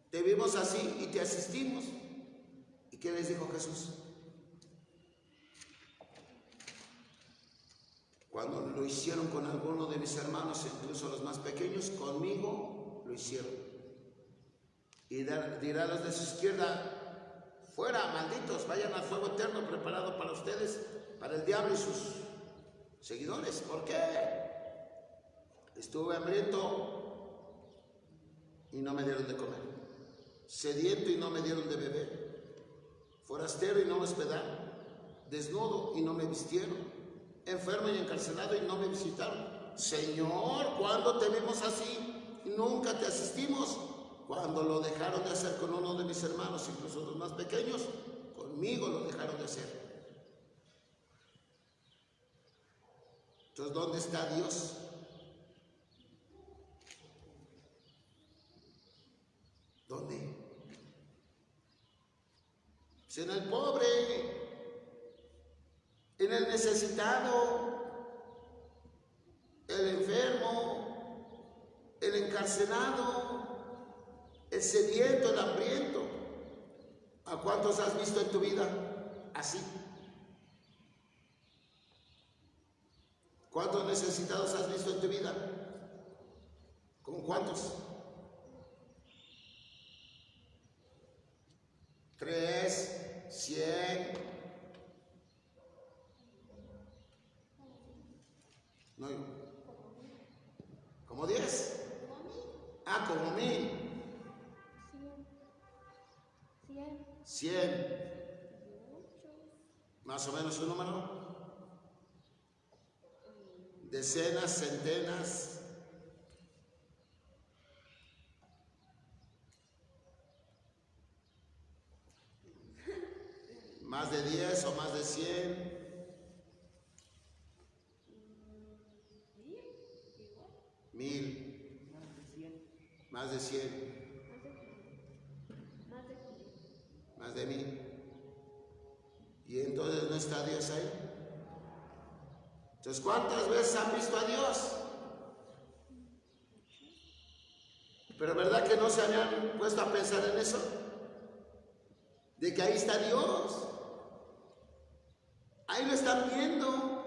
te vimos así y te asistimos? ¿Y qué les dijo Jesús? Cuando lo hicieron con alguno de mis hermanos, incluso los más pequeños, conmigo lo hicieron. Y dirá a los de su izquierda, fuera, malditos, vayan al fuego eterno preparado para ustedes, para el diablo y sus seguidores. ¿Por qué? Estuve hambriento y no me dieron de comer, sediento y no me dieron de beber, forastero y no me hospedaron, desnudo y no me vistieron, enfermo y encarcelado y no me visitaron. Señor, ¿cuándo te vimos así y nunca te asistimos? Cuando lo dejaron de hacer con uno de mis hermanos, incluso los más pequeños, conmigo lo dejaron de hacer. Entonces, ¿dónde está Dios? ¿Dónde? Pues en el pobre, en el necesitado, el enfermo, el encarcelado, el sediento, el hambriento. ¿A cuántos has visto en tu vida así? ¿Cuántos necesitados has visto en tu vida? ¿Con cuántos? 3, 100. No, ¿como 10? Ah, como 1000. 100. Más o menos un número. Decenas, centenas. Más de 10 o más de 100. 1000. Más de 100. Más de 1000. Y entonces no está Dios ahí. Entonces, ¿cuántas veces han visto a Dios? Pero ¿verdad que no se habían puesto a pensar en eso? De que ahí está Dios. Ahí lo están viendo.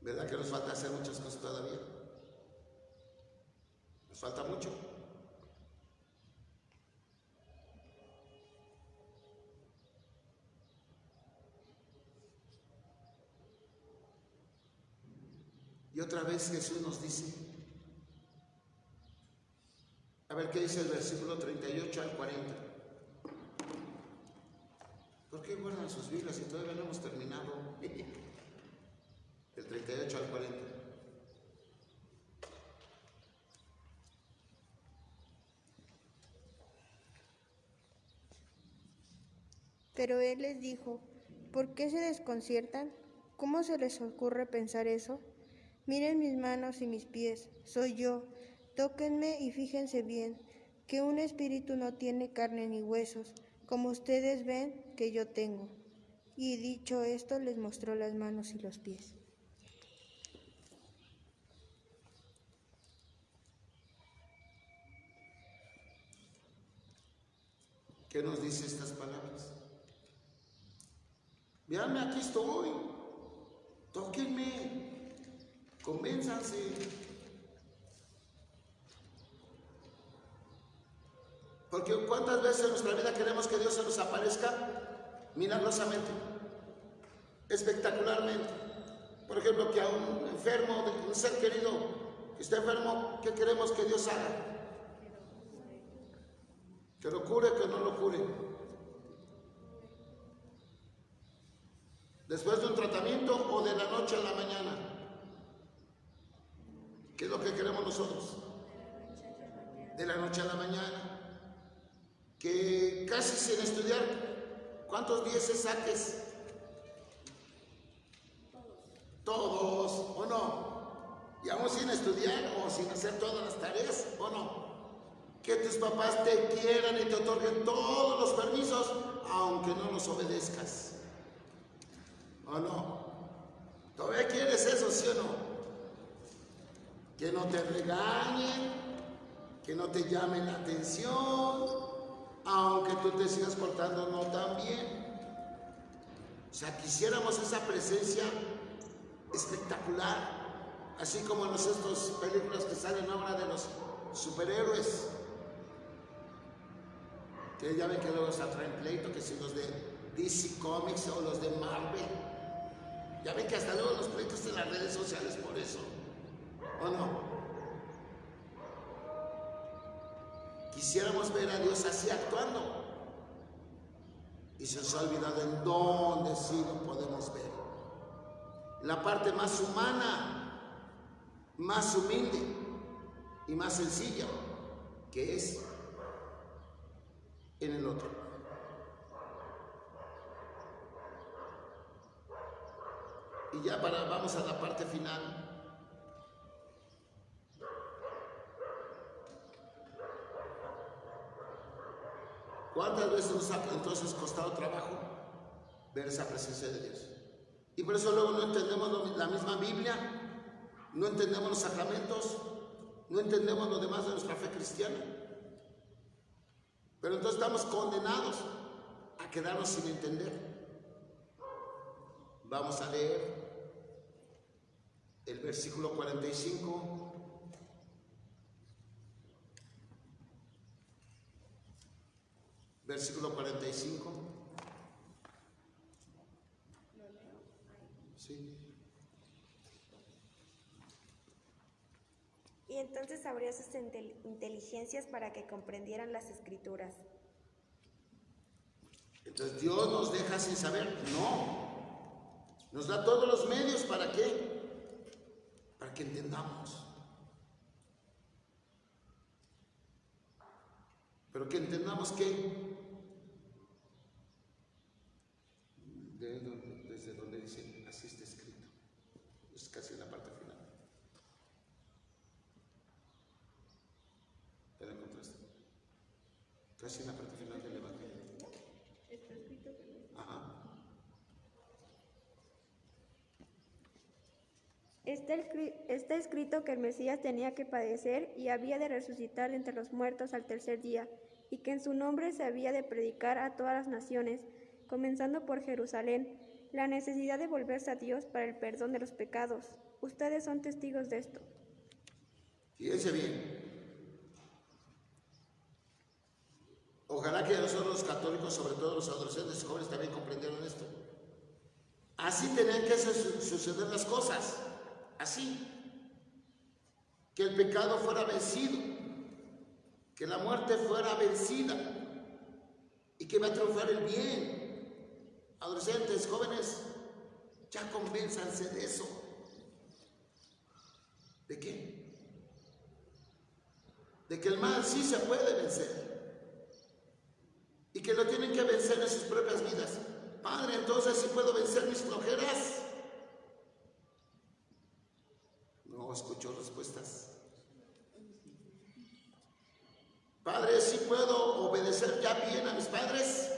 ¿Verdad que nos falta hacer muchas cosas todavía? Nos falta mucho. Y otra vez Jesús nos dice, a ver qué dice el versículo 38 al 40. ¿Por qué guardan sus Biblias si todavía no hemos terminado? Del 38 al 40. Pero él les dijo, ¿por qué se desconciertan? ¿Cómo se les ocurre pensar eso? Miren mis manos y mis pies, soy yo. Tóquenme y fíjense bien, que un espíritu no tiene carne ni huesos, como ustedes ven que yo tengo. Y dicho esto, les mostró las manos y los pies. ¿Qué nos dice estas palabras? Véanme, aquí estoy. Tóquenme. Convénzanse. Porque ¿cuántas veces en nuestra vida queremos que Dios se nos aparezca milagrosamente, espectacularmente? Por ejemplo, que a un enfermo, un ser querido que está enfermo, ¿qué queremos que Dios haga? Que lo cure, que no lo cure. Después de un tratamiento o de la noche a la mañana. ¿Qué es lo que queremos nosotros? De la noche a la mañana. Que casi sin estudiar, ¿cuántos 10 saques? Todos, ¿o no? Y aún sin estudiar o sin hacer todas las tareas, ¿o no? Que tus papás te quieran y te otorguen todos los permisos, aunque no los obedezcas. ¿O no? ¿Todavía quieres eso, sí o no? Que no te regañen, que no te llamen la atención, aunque tú te sigas portando no tan bien. O sea, quisiéramos esa presencia espectacular, así como en estas películas que salen ahora de los superhéroes, que ya ven que luego se traen pleito, que si los de DC Comics o los de Marvel, ya ven que hasta luego los pleitos en las redes sociales por eso, ¿o no? Quisiéramos ver a Dios así actuando. Y se nos ha olvidado en dónde sí lo podemos ver. La parte más humana, más humilde y más sencilla, que es en el otro. Y ya vamos a la parte final. ¿Cuántas veces nos ha entonces costado trabajo ver esa presencia de Dios? Y por eso luego no entendemos la misma Biblia, no entendemos los sacramentos, no entendemos lo demás de nuestra fe cristiana. Pero entonces estamos condenados a quedarnos sin entender. Vamos a leer el versículo 45. Versículo 45. Sí. Y entonces abrió sus inteligencias para que comprendieran las escrituras. Entonces Dios nos deja sin saber, no. Nos da todos los medios, ¿para qué? Para que entendamos. Pero que entendamos que desde donde dice, así está escrito. Es casi en la parte final. ¿Te la encontraste? Casi en la parte final del Evangelio. Está escrito que no. Ajá. Está escrito que el Mesías tenía que padecer y había de resucitar entre los muertos al tercer día, y que en su nombre se había de predicar a todas las naciones, comenzando por Jerusalén, la necesidad de volverse a Dios para el perdón de los pecados. Ustedes son testigos de esto. Fíjense bien. Ojalá que nosotros los católicos, sobre todo los adolescentes y jóvenes, también comprendieron esto. Así tenían que suceder las cosas. Así. que el pecado fuera vencido, que la muerte fuera vencida y que va a triunfar el bien. Adolescentes, jóvenes, ya convénzanse de eso. ¿De qué? De que el mal sí se puede vencer y que lo tienen que vencer en sus propias vidas. Padre, entonces ¿sí puedo vencer mis flojeras? No escucho respuestas. Padre, ¿sí puedo obedecer ya bien a mis padres?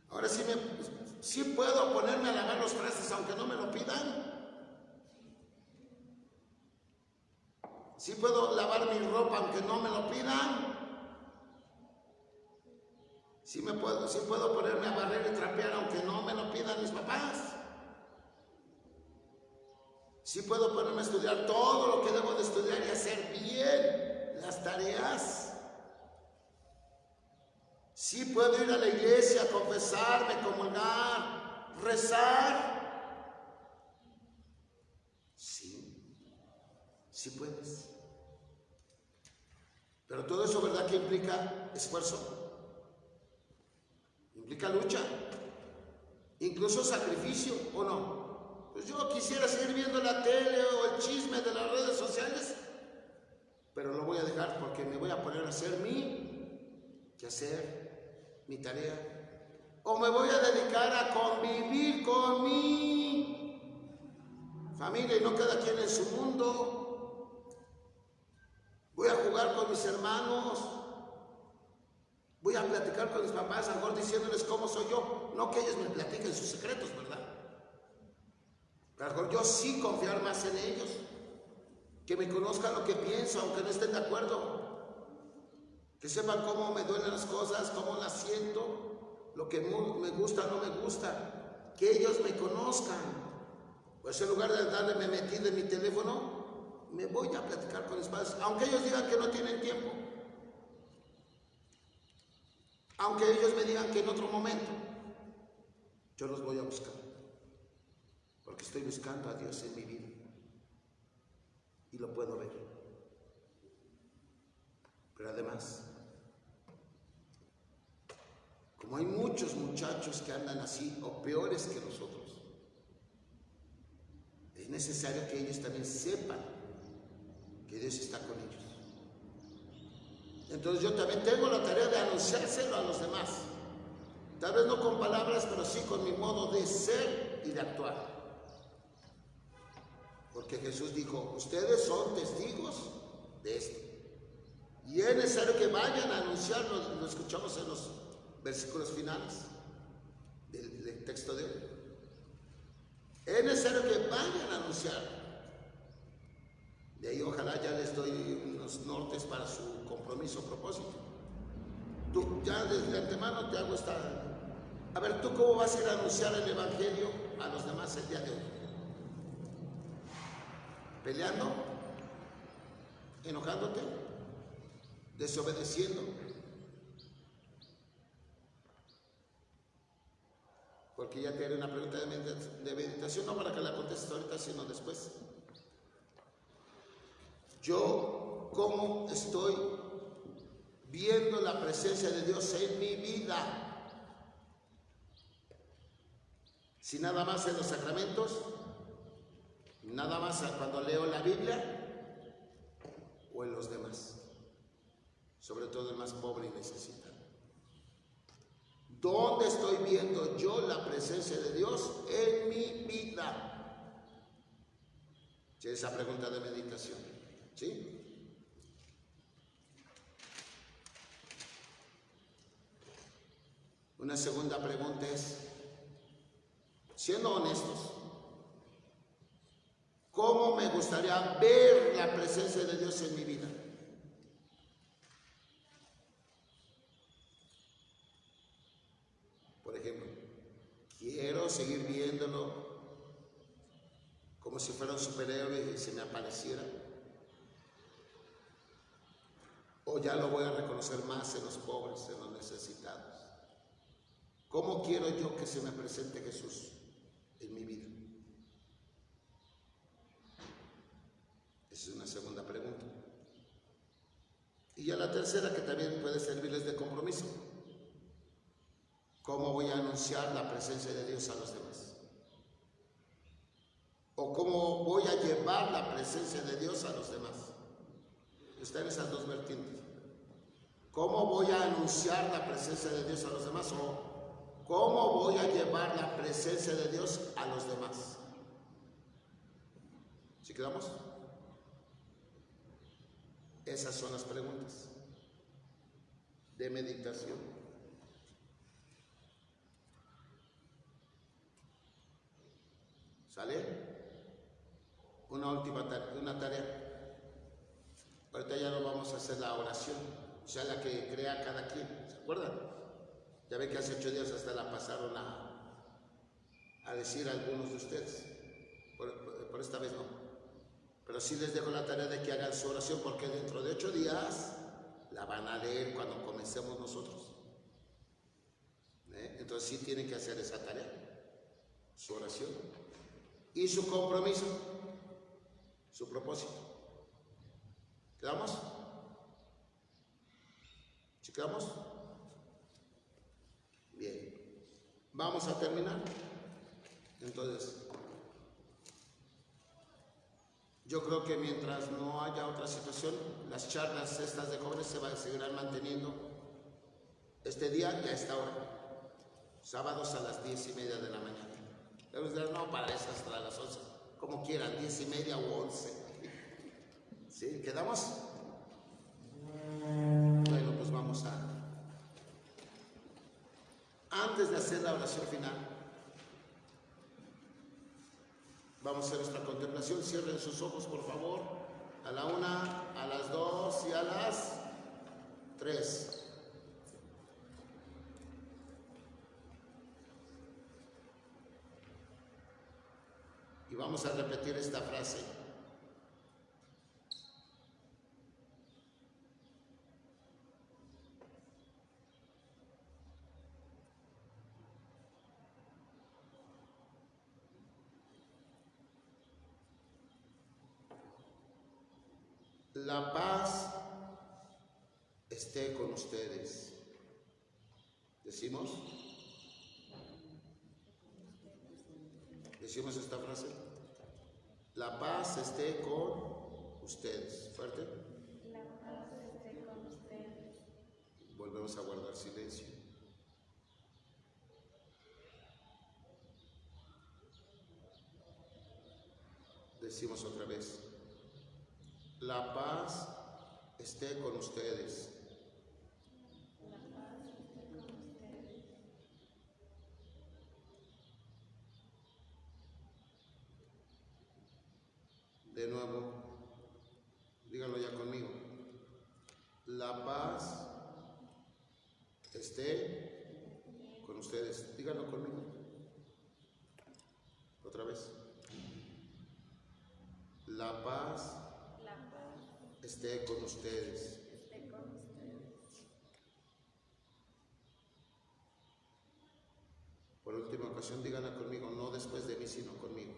Ahora sí puedo ponerme a lavar los trastes aunque no me lo pidan. ¿Sí puedo lavar mi ropa aunque no me lo pidan? ¿Sí puedo ponerme a barrer y trapear aunque no me lo pidan mis papás? ¿Sí puedo ponerme a estudiar todo lo que debo de estudiar y hacer bien las tareas? ¿Sí puedo ir a la iglesia, confesarme, comulgar, rezar? Sí puedes. Pero todo eso, ¿verdad que implica esfuerzo? Implica lucha, incluso sacrificio, ¿o no? Pues yo quisiera seguir viendo la tele o el chisme de las redes sociales, pero lo voy a dejar porque me voy a poner a hacer mi quehacer, mi tarea, o me voy a dedicar a convivir con mi familia y no cada quien en su mundo. Voy a jugar con mis hermanos. Voy a platicar con mis papás, a lo mejor diciéndoles cómo soy yo. No que ellos me platiquen sus secretos, ¿verdad? Pero a lo mejor yo sí confiar más en ellos. Que me conozcan lo que pienso, aunque no estén de acuerdo. Que sepan cómo me duelen las cosas, cómo las siento, lo que me gusta o no me gusta. Que ellos me conozcan. Pues en lugar de darle metido en mi teléfono, me voy a platicar con mis padres, aunque ellos digan que no tienen tiempo. Aunque ellos me digan que en otro momento, yo los voy a buscar, porque estoy buscando a Dios en mi vida y lo puedo ver. Pero además, como hay muchos muchachos que andan así o peores que nosotros, es necesario que ellos también sepan que Dios está con ellos. Entonces yo también tengo la tarea de anunciárselo a los demás. Tal vez no con palabras, pero sí con mi modo de ser y de actuar. Porque Jesús dijo, ustedes son testigos de esto. Y es necesario que vayan a anunciarlo. Lo escuchamos en los versículos finales del texto de hoy. Es necesario que vayan a anunciar. De ahí ojalá ya les doy unos nortes para su compromiso, propósito. Tú ya desde antemano te hago esta... A ver, ¿tú cómo vas a ir a anunciar el Evangelio a los demás el día de hoy? ¿Peleando? ¿Enojándote? ¿Desobedeciendo? Porque ya te haré una pregunta de meditación, no para que la contestes ahorita, sino después. Yo, ¿cómo estoy viendo la presencia de Dios en mi vida? Si nada más en los sacramentos, nada más cuando leo la Biblia o en los demás, sobre todo el más pobre y necesitado. ¿Dónde estoy viendo yo la presencia de Dios en mi vida? Sí, esa pregunta de meditación. ¿Sí? Una segunda pregunta es, siendo honestos, ¿cómo me gustaría ver la presencia de Dios en mi vida? Por ejemplo, quiero seguir viéndolo como si fuera un superhéroe y se me apareciera. O ya lo voy a reconocer más en los pobres, en los necesitados. ¿Cómo quiero yo que se me presente Jesús en mi vida? anunciar la presencia de Dios a los demás? ¿O cómo voy a llevar la presencia de Dios a los demás? Está en esas dos vertientes. ¿Cómo voy a anunciar la presencia de Dios a los demás? ¿O cómo voy a llevar la presencia de Dios a los demás? ¿Sí quedamos? Esas son las preguntas de meditación. ¿Sale? Una última tarea. Ahorita ya no vamos a hacer la oración, o sea, la que crea cada quien. ¿Se acuerdan? Ya ve que hace 8 días hasta la pasaron a decir a algunos de ustedes. Por esta vez no. Pero sí les dejo la tarea de que hagan su oración, porque dentro de 8 días la van a leer cuando comencemos nosotros. Entonces sí tienen que hacer esa tarea, su oración y su compromiso, su propósito. ¿Quedamos? ¿Sí quedamos? Bien. Vamos a terminar. Entonces, yo creo que mientras no haya otra situación, las charlas estas de jóvenes seguirán manteniendo este día y a esta hora. Sábados a las 10:30 de la mañana. Pero dirán, no, para eso hasta las 11. Como quieran, 10:30 o 11. ¿Sí? ¿Quedamos? Bueno, pues vamos a... Antes de hacer la oración final, vamos a hacer nuestra contemplación. Cierren sus ojos, por favor. A la 1, a las 2 y a las 3. Y vamos a repetir esta frase. La paz esté con ustedes. ¿Decimos? ¿Decimos esta frase? La paz esté con ustedes. ¿Fuerte? La paz esté con ustedes. Volvemos a guardar silencio. Decimos otra vez. La paz esté con ustedes. La paz esté con ustedes. De nuevo, díganlo ya conmigo. La paz esté con ustedes. Díganlo conmigo. Otra vez. La paz esté con ustedes. Esté con ustedes. Por última ocasión, díganla conmigo, no después de mí, sino conmigo.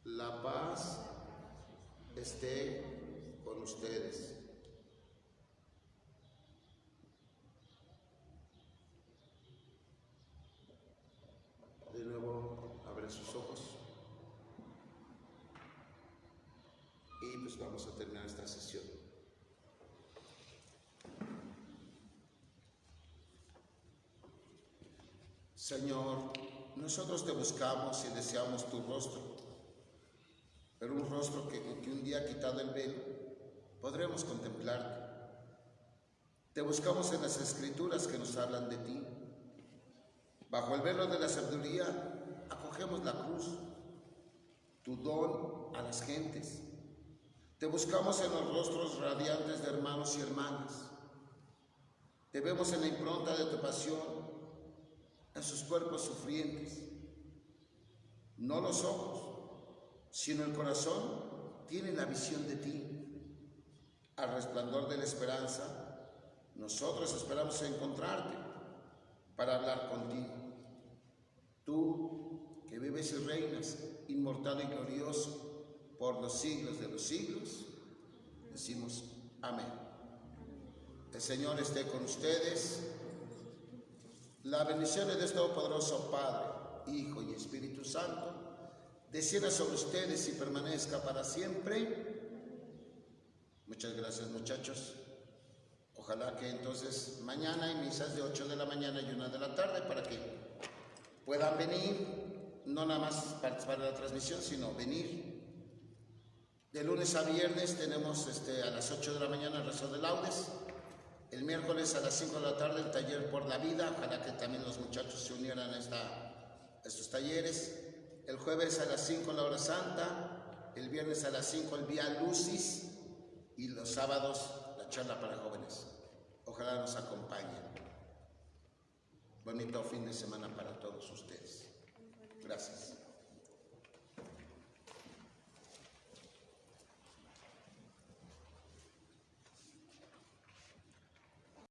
La paz esté con ustedes. De nuevo, abren sus ojos. Y pues vamos a terminar esta sesión. Señor, nosotros te buscamos y deseamos tu rostro, pero un rostro que un día quitado el velo podremos contemplarte. Te buscamos en las escrituras que nos hablan de ti. Bajo el velo de la sabiduría acogemos la cruz, tu don a las gentes. Te buscamos en los rostros radiantes de hermanos y hermanas. Te vemos en la impronta de tu pasión, en sus cuerpos sufrientes. No los ojos, sino el corazón tiene la visión de ti. Al resplandor de la esperanza, nosotros esperamos encontrarte para hablar contigo. Tú, que vives y reinas, inmortal y glorioso, por los siglos de los siglos, decimos amén. El Señor esté con ustedes La bendición de Dios Todopoderoso, Padre, Hijo y Espíritu Santo, descienda sobre ustedes y permanezca para siempre. Muchas gracias, muchachos. Ojalá que entonces mañana hay misas de 8 de la mañana y 1 de la tarde para que puedan venir, no nada más participar de la transmisión, sino venir. De lunes a viernes tenemos a las 8 de la mañana el rezo de laudes. El miércoles a las 5 de la tarde el taller por la vida. Ojalá que también los muchachos se unieran a estos talleres. El jueves a las 5 la hora santa. El viernes a las 5 el Vía Lucis. Y los sábados la charla para jóvenes. Ojalá nos acompañen. Bonito fin de semana para todos ustedes. Gracias.